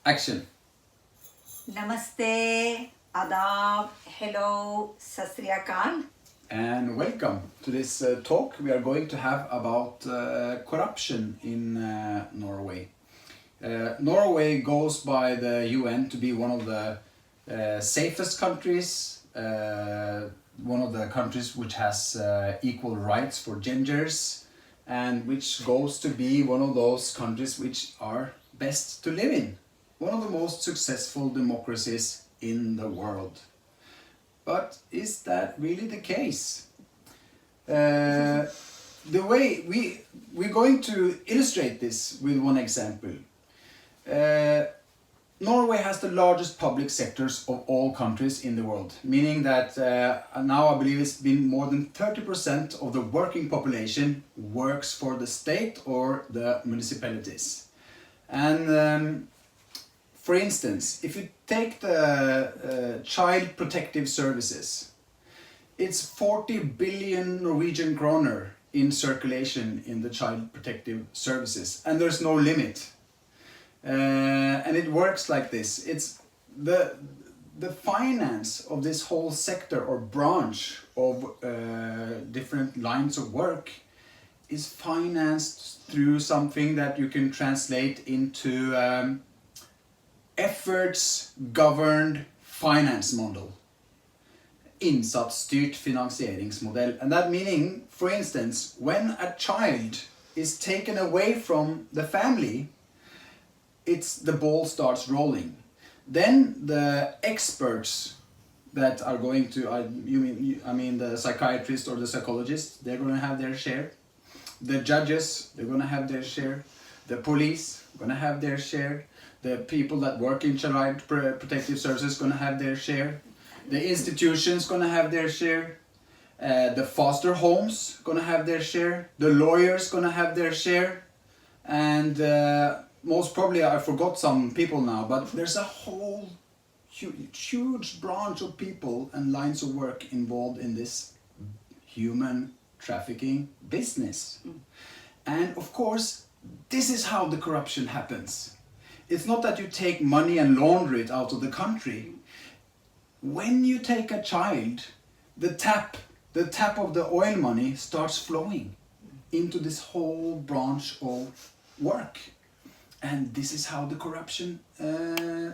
Action. Namaste, Adab, hello, Sat Sri Akal. And welcome to this talk we are going to have about corruption in Norway. Norway goes by the UN to be one of the safest countries, one of the countries which has equal rights for genders, and which goes to be one of those countries which are best to live in. One of the most successful democracies in the world. But is that really the case? The way we're going to illustrate this with one example. Norway has the largest public sectors of all countries in the world, meaning that now I believe it's been more than 30% of the working population works for the state or the municipalities. And for instance, if you take the child protective services, it's 40 billion Norwegian kroner in circulation in the child protective services, and there's no limit. And it works like this. It's the finance of this whole sector or branch of different lines of work is financed through something that you can translate into efforts governed finance model. Innsatsstyrt finansieringsmodell. And that meaning, for instance, when a child is taken away from the family, the ball starts rolling. Then the experts that are going to, I mean the psychiatrist or the psychologist, they're going to have their share. The judges, they're going to have their share. The police, going to have their share. The people that work in child protective services going to have their share. The institutions going to have their share. The foster homes going to have their share. The lawyers going to have their share. And most probably I forgot some people now, but there's a whole huge branch of people and lines of work involved in this human trafficking business. And of course, this is how the corruption happens. It's not that you take money and launder it out of the country. When you take a child, the tap of the oil money starts flowing into this whole branch of work. And this is how the corruption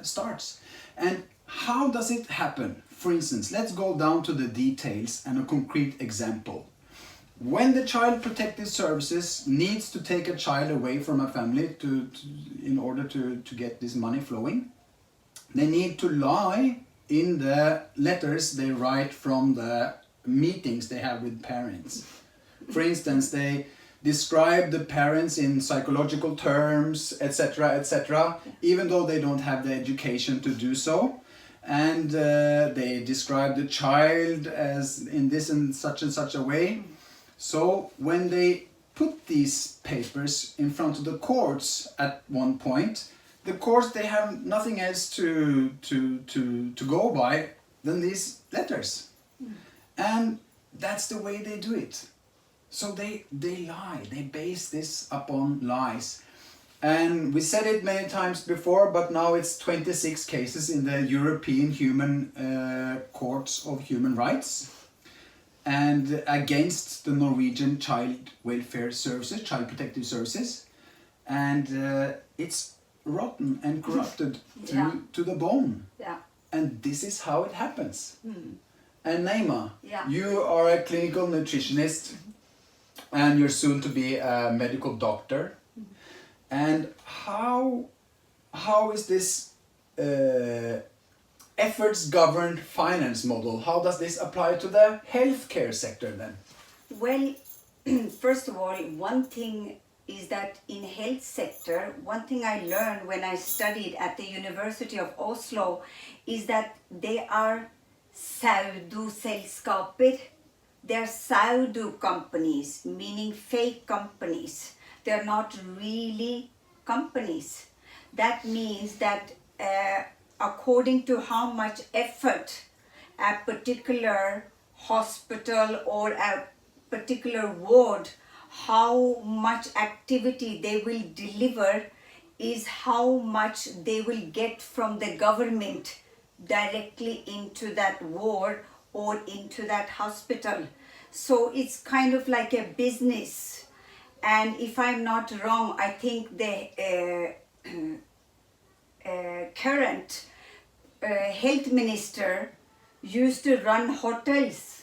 starts. And how does it happen? For instance, let's go down to the details and a concrete example. When the child protective services needs to take a child away from a family in order to get this money flowing, they need to lie in the letters they write from the meetings they have with parents. For instance, they describe the parents in psychological terms, etc., even though they don't have the education to do so. And they describe the child as in this and such a way. So when they put these papers in front of the courts at one point, the courts, they have nothing else to go by than these letters. And that's the way they do it. So they lie, they base this upon lies. And we said it many times before, but now it's 26 cases in the European Courts of Human Rights. And against the Norwegian Child Welfare Services, Child Protective Services. And it's rotten and corrupted to the bone. Yeah. And this is how it happens. And Naima, Yeah. you are a clinical nutritionist and you're soon to be a medical doctor. And how is this efforts governed finance model, how does this apply to the healthcare sector then? Well, first of all, one thing is that in health sector, one thing I learned when I studied at the University of Oslo is that they are pseudo-selskaper. They are pseudo companies, meaning fake companies. They are not really companies. That means that according to how much effort a particular hospital or a particular ward, how much activity they will deliver is how much they will get from the government directly into that ward or into that hospital. So it's kind of like a business. And if I'm not wrong, I think the current health minister used to run hotels.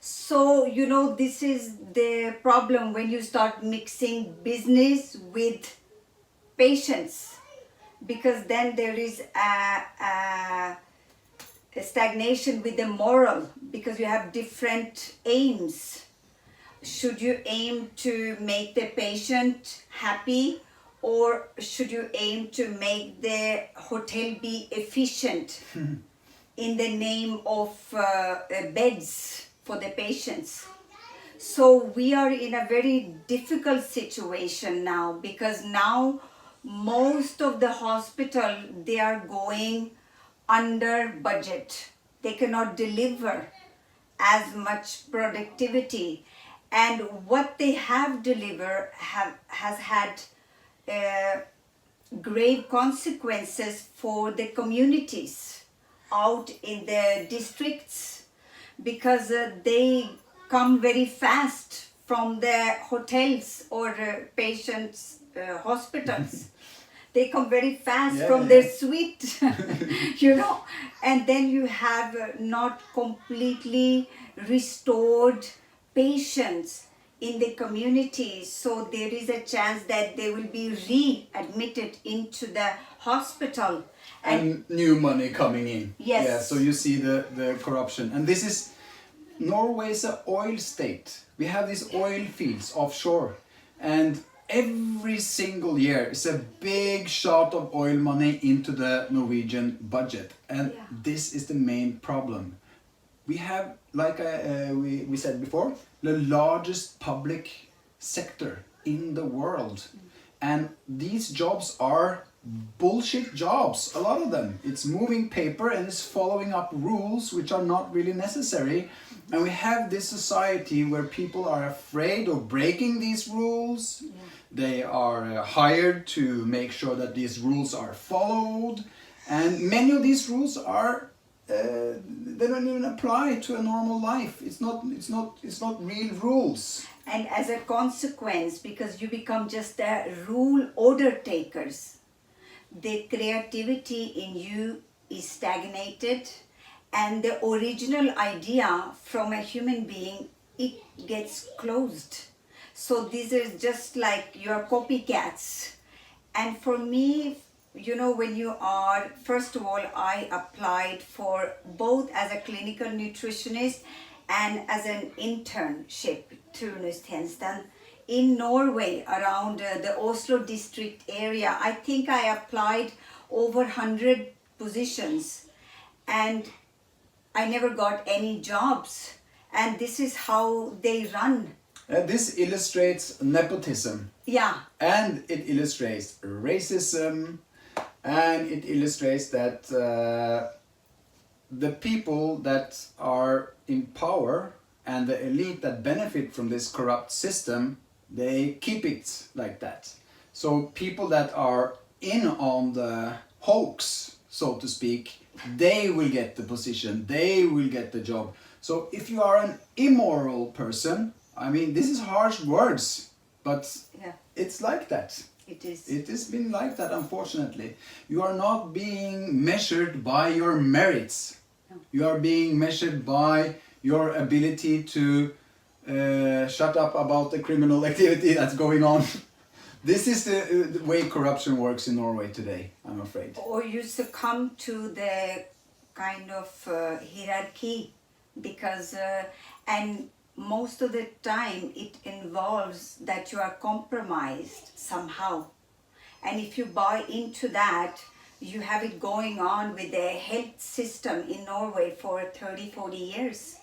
So, you know, this is the problem when you start mixing business with patients, because then there is a stagnation with the moral, because you have different aims. Should you aim to make the patient happy, or should you aim to make the hotel be efficient in the name of beds for the patients? So we are in a very difficult situation now, because now most of the hospital, they are going under budget. They cannot deliver as much productivity, and what they have delivered has had grave consequences for the communities out in the districts, because they come very fast from the hotels or patients' hospitals. They come very fast from their suite, you know, and then you have not completely restored patients in the community. So there is a chance that they will be readmitted into the hospital. And new money coming in. Yes. Yeah, so you see the corruption. And this is, Norway is an oil state. We have these oil fields offshore. And every single year is a big shot of oil money into the Norwegian budget. And this is the main problem. We have, like we said before, the largest public sector in the world. And these jobs are bullshit jobs, a lot of them. It's moving paper and it's following up rules which are not really necessary. And we have this society where people are afraid of breaking these rules. They are hired to make sure that these rules are followed. And many of these rules are they don't even apply to a normal life. It's not real rules. And as a consequence, because you become just a rule order takers, the creativity in you is stagnated, and the original idea from a human being, it gets closed. So these are just like your copycats. And for me, you know, when you are, first of all, I applied for both as a clinical nutritionist and as an internship, turnustjenesten, in Norway, around the Oslo district area. I think I applied over 100 positions, and I never got any jobs. And this is how they run. This illustrates nepotism. Yeah. And it illustrates racism. And it illustrates that the people that are in power and the elite that benefit from this corrupt system, they keep it like that. So people that are in on the hoax, so to speak, they will get the position, they will get the job. So if you are an immoral person, I mean, this is harsh words, but it's like that. It is. It has been like that, unfortunately. You are not being measured by your merits. No. You are being measured by your ability to shut up about the criminal activity that's going on. This is the way corruption works in Norway today, I'm afraid. Or you succumb to the kind of hierarchy, because and most of the time it involves that you are compromised somehow. And if you buy into that, you have it going on with the health system in Norway for 30-40 years,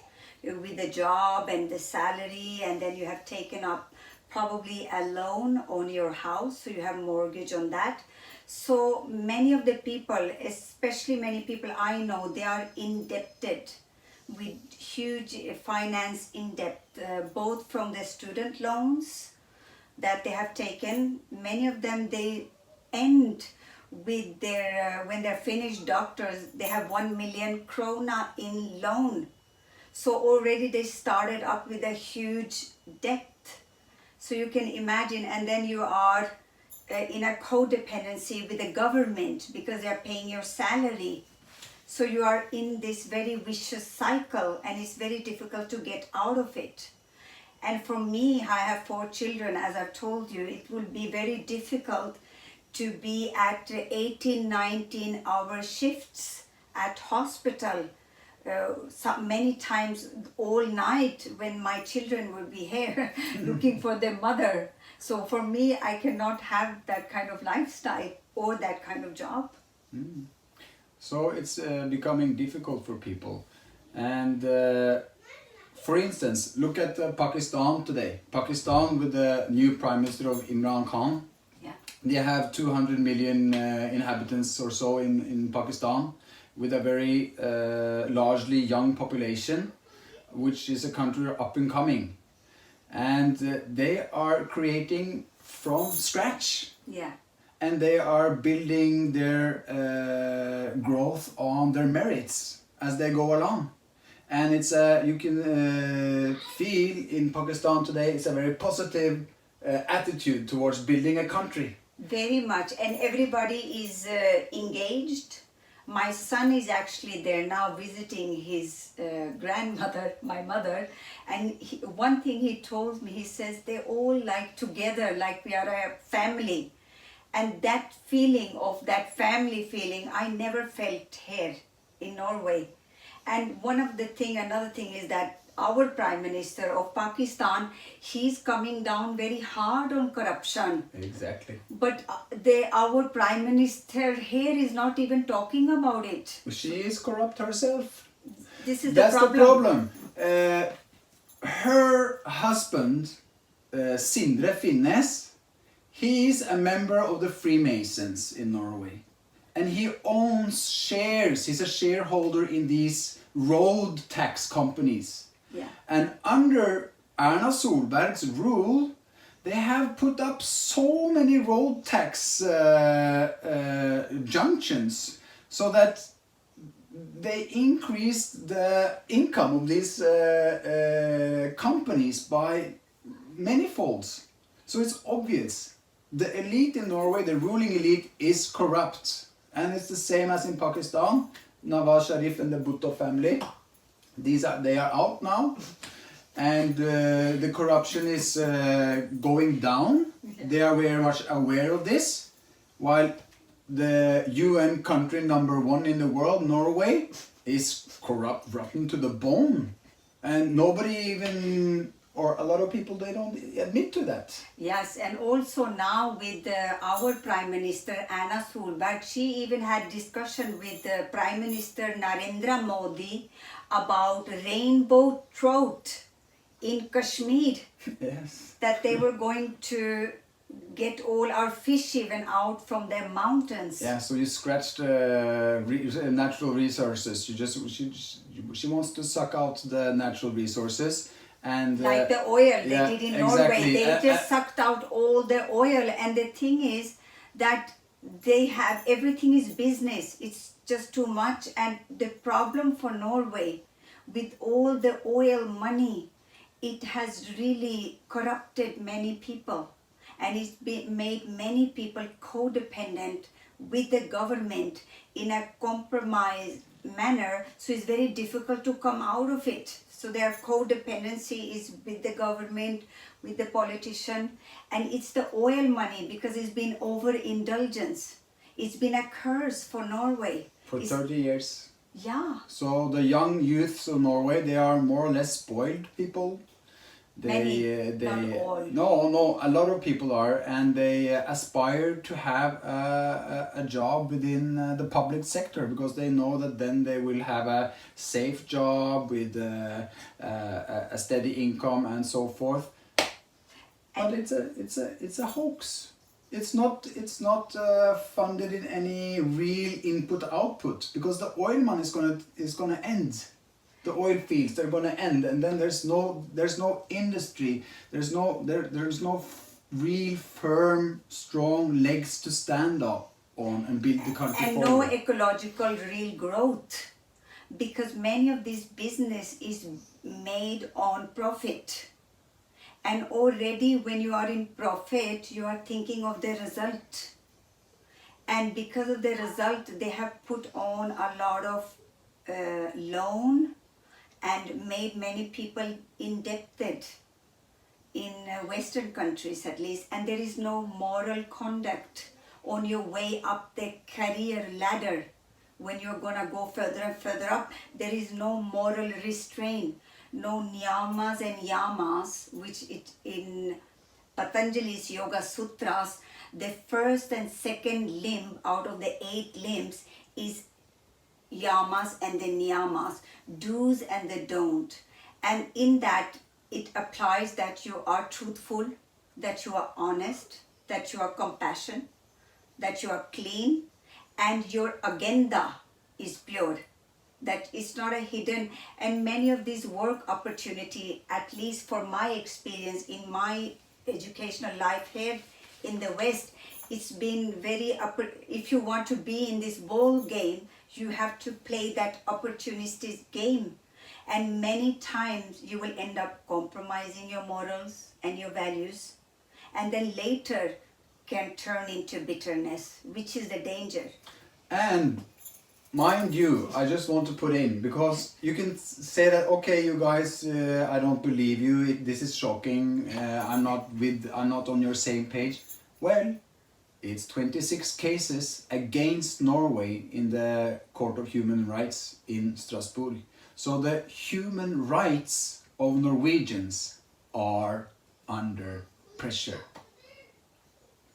with the job and the salary, and then you have taken up probably a loan on your house, so you have mortgage on that. So many of the people, especially many people I know, they are indebted with huge finance in debt, both from the student loans that they have taken. Many of them, they end with their, when they're finished doctors, they have 1 million krona in loan. So already they started up with a huge debt. So you can imagine, and then you are in a codependency with the government because they're paying your salary. So you are in this very vicious cycle, and it's very difficult to get out of it. And for me, I have 4 children, as I've told you, it will be very difficult to be at 18, 19 hour shifts at hospital, many times all night when my children will be here looking for their mother. So for me, I cannot have that kind of lifestyle or that kind of job. Mm. So it's becoming difficult for people. And for instance, look at Pakistan today. Pakistan with the new Prime Minister of Imran Khan. Yeah. They have 200 million inhabitants or so in Pakistan, with a very largely young population, which is a country up and coming. And they are creating from scratch. Yeah. And they are building their growth on their merits as they go along. And it's you can feel in Pakistan today, it's a very positive attitude towards building a country. Very much, and everybody is engaged. My son is actually there now visiting his grandmother, my mother, and one thing he told me, he says they all like together, like we are a family. And that feeling of that family feeling, I never felt here in Norway. And another thing is that our Prime Minister of Pakistan, he's coming down very hard on corruption. Exactly. But our Prime Minister here is not even talking about it. She is corrupt herself. That's the problem. Her husband, Sindre Finnes, he is a member of the Freemasons in Norway. And he owns shares. He's a shareholder in these road tax companies. Yeah. And under Erna Solberg's rule, they have put up so many road tax junctions so that they increased the income of these companies by many folds. So it's obvious. The elite in Norway, the ruling elite, is corrupt. And it's the same as in Pakistan. Nawaz Sharif and the Bhutto family. They are out now. And the corruption is going down. They are very much aware of this. While the UN country #1 in the world, Norway, is corrupt, rotten to the bone. And nobody even, or a lot of people, they don't admit to that. Yes, and also now with our Prime Minister Erna Solberg, she even had discussion with Prime Minister Narendra Modi about rainbow trout in Kashmir. Yes. That they were going to get all our fish even out from their mountains. Yeah, so you scratched natural resources. She wants to suck out the natural resources. And like the oil they did in Norway. Exactly. They just sucked out all the oil. And the thing is that they have, everything is business. It's just too much. And the problem for Norway, with all the oil money, it has really corrupted many people. And it's made many people codependent with the government in a compromised manner. So it's very difficult to come out of it. So their codependency is with the government, with the politician. And it's the oil money, because it's been overindulgence. It's been a curse for Norway. For 30 years. Yeah. So the young youths of Norway, they are more or less spoiled people. Not all. No, a lot of people are, and they aspire to have a job within the public sector, because they know that then they will have a safe job with a steady income and so forth. But it's a hoax. It's not funded in any real input-output, because the oil money is gonna end. The oil fields, they're going to end, and then there's no industry, there's no real firm, strong legs to stand up on and build the country and no forward. ecological real growth, because many of this business is made on profit. And already when you are in profit, you are thinking of the result. And because of the result, they have put on a lot of loan and made many people indebted in Western countries at least. And there is no moral conduct on your way up the career ladder. When you're gonna go further and further up, there is no moral restraint, no niyamas and yamas, which it in Patanjali's Yoga Sutras, the first and second limb out of the 8 limbs is yamas and the niyamas, do's and the don't. And in that, it applies that you are truthful, that you are honest, that you are compassionate, that you are clean, and your agenda is pure. That is not a hidden. And many of these work opportunity, at least for my experience in my educational life here in the West, it's been very, if you want to be in this ball game, you have to play that opportunistic game. And many times you will end up compromising your morals and your values. And then later can turn into bitterness, which is the danger. And mind you, I just want to put in, because you can say that, okay, you guys, I don't believe you, this is shocking, I'm not on your same page. Well, it's 26 cases against Norway in the Court of Human Rights in Strasbourg. So the human rights of Norwegians are under pressure.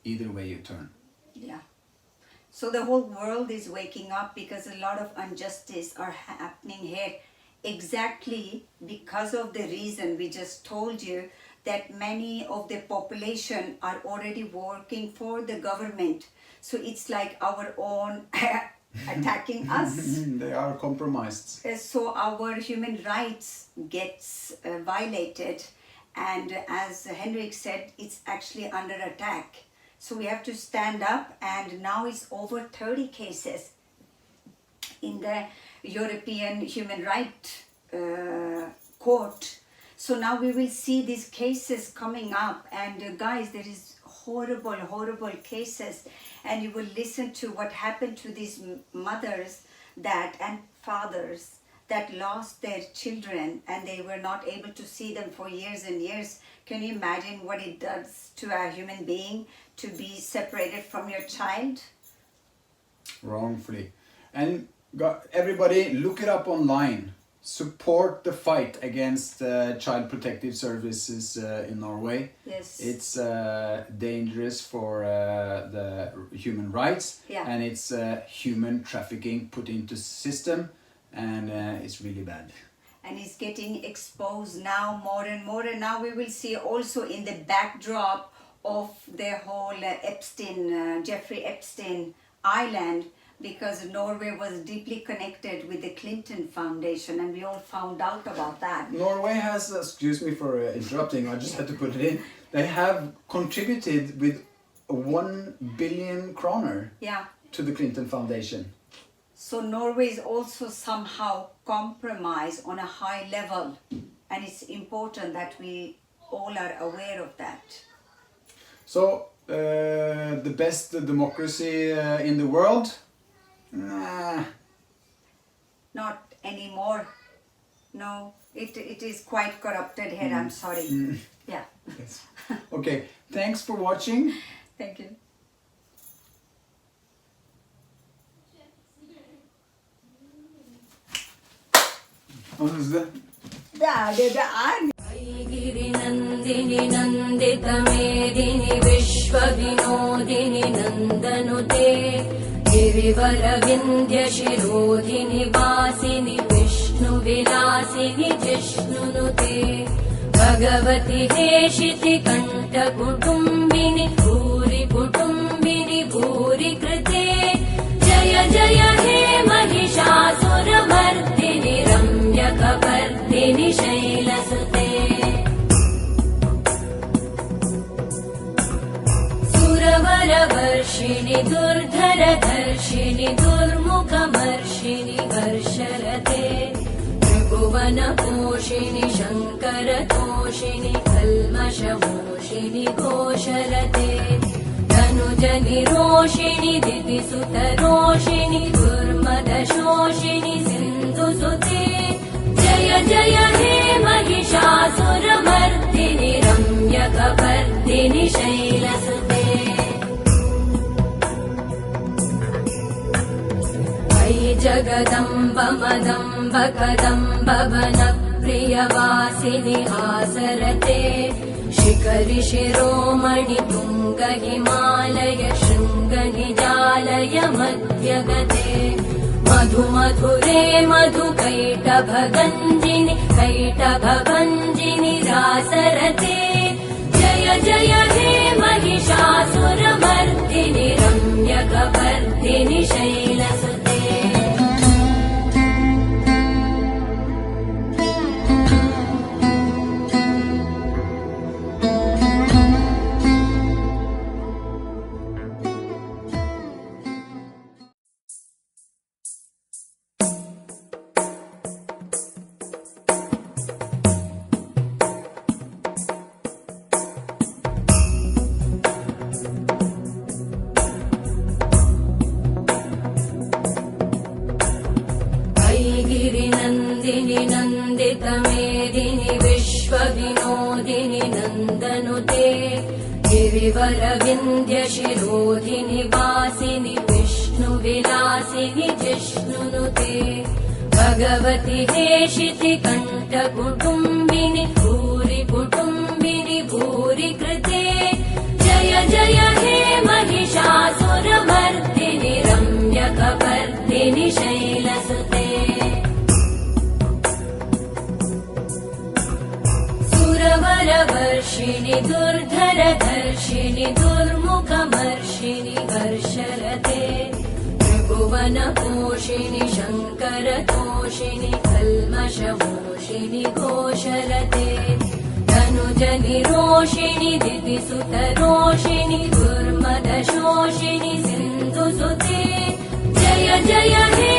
Either way you turn. Yeah. So the whole world is waking up, because a lot of injustice are happening here, exactly because of the reason we just told you, that many of the population are already working for the government. So it's like our own attacking us. They are compromised. So our human rights gets violated, and as Henrik said, it's actually under attack. So we have to stand up, and now it's over 30 cases in the European Human Rights Court. So now we will see these cases coming up, and guys, there is horrible cases, and you will listen to what happened to these mothers and fathers that lost their children, and they were not able to see them for years and years. Can you imagine what it does to a human being to be separated from your child? Wrongfully. And everybody, look it up online. Support the fight against Child Protective Services in Norway. Yes. It's dangerous for the human rights, Yeah. and it's human trafficking put into system, and it's really bad. And it's getting exposed now more and more, and now we will see also in the backdrop of the whole Jeffrey Epstein Island, because Norway was deeply connected with the Clinton Foundation, and we all found out about that. Norway has, excuse me for interrupting, I just had to put it in, they have contributed with 1 billion kroner Yeah. to the Clinton Foundation. So Norway is also somehow compromised on a high level, and it's important that we all are aware of that. So, the best democracy in the world? Nah. Not anymore. No, it is quite corrupted here, I'm sorry. Yeah. Yes. Okay, thanks for watching. Thank you. Vad är det? Det är गिरिनन्दिनि नन्दितमेदिनि विश्वविनोदिनि नन्दनुते गिरिवरविन्द्यशिरोधिनि वासिनि विष्णुविलासिनि जिष्णुनुते भगवति हेशिति कण्ठकुटुम्बिनि भूरि कुटुम्बिनि भूरि कृते जय जय हे महिषासुरमर्दिनि रम्यकपर्दिनि शैलसुते रोषिणि दुर्धरधर्षिणि दुर्मुखमर्षिणि वर्षरते त्रिभुवनपोषिणि शङ्करतोषिणि कल्मषमोषिणि घोषरते तनुजनिरोषिणि दितिसुतरोषिणि दुर्मदशोषिणि सिन्धुसुते जय जय हे महिषासुरमर्दिनि रम्यकपर्दिनि शैलसुते अयि जगदम्ब मदम्ब कदम्ब वनप्रियवासिनि आसरते शिखरि शिरोमणि तुङ्ग हिमालय शृङ्ग निजालय मध्यगते मधुमधुरे मधुकैटभगञ्जिनि कैटभभञ्जिनि रासरते जय जय हे महिषासुरमर्दिनि रम्यकपर्दिनि शैलसुते गिरिनन्दिनि नन्दितमेदिनि विश्वविनोदिनि नन्दनुते गिरिवरविन्द्यशिरोधिनि वासिनि विष्णुविलासिनि जिष्णुनुते भगवति हेशिति कण्ठकुटुम्बिनि भूरि कुटुम्बिनि भूरि कृते जय जय हे महिषासुरमर्दिनि रम्यकपर्दिनि शैलसुते सुरवरवर्षिणि दुर्धरधर्षिणि दुर्मुखमर्षिणि वर्षरते त्रिभुवनपोषिणि शङ्करतोषिणि कल्मषमोषिणि घोषरते तनुजनिरोषिणि दितिसुतरोषिणि दुर्मदशोषिणि सिन्धुसुते जय जय हे